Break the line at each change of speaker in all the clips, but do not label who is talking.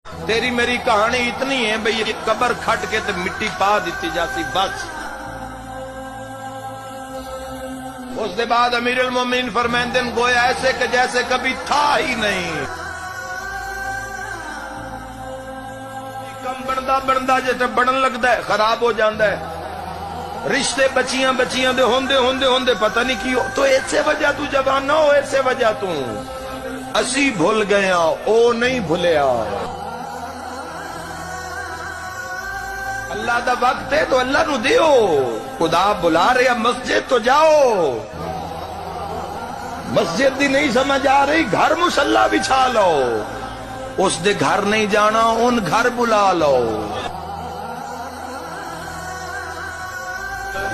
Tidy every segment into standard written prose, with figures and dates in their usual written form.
تیری میری کہانی اتنی ہے بھئی یہ قبر کھٹ کے تو مٹی پا دیتی جاتی بس۔ اس کے بعد امیر المومنین فرمائندے گویا ایسے کہ جیسے کبھی تھا ہی نہیں۔ کم بندا بندا جیسے بڑھن لگتا ہے خراب ہو جاندہ ہے، رشتے بچیاں بچیاں دے ہوندے ہوندے ہوندے پتہ نہیں کی تو ایسے وجہ تو جوان نہ ہو، ایسے وجہ تو اسی بھول گیا او نہیں بھولیا۔ اللہ دا وقت ہے تو اللہ نو دیو، خدا بلا رہے مسجد تو جاؤ، مسجد دی نہیں سمجھ آ رہی گھر مصلی بچھا لو، اس دے گھر نہیں جانا ان گھر بلا لو،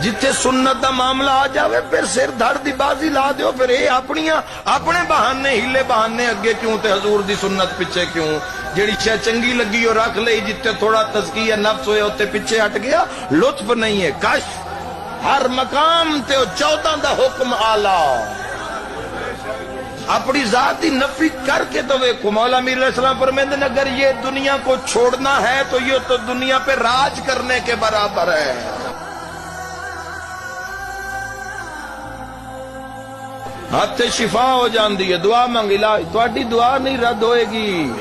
جتھے سنت دا معاملہ آ جاوے پھر سر دھڑ دی بازی لا دیو، پھر اے اپنے بہانے ہیلے بہانے اگے کیوں تے حضور دی سنت پیچھے کیوں؟ جیڑی شے چنگی لگی اور رکھ لئی، جتھے تھوڑا تزکیہ نفس ہوئے ہوتے پیچھے ہٹ گیا، لطف نہیں ہے۔ کش ہر مقام تے 14 دا حکم آلہ، اپنی ذاتی نفی کر کے تو ویکھو۔ مولا امیر علیہ السلام فرماتے ہیں اگر یہ دنیا کو چھوڑنا ہے تو یہ تو دنیا پہ راج کرنے کے برابر ہے۔ ہاتھ شفا ہو جاندی ہے، دعا منگ الہی، تہاڈی دعا نہیں رد ہوئے گی۔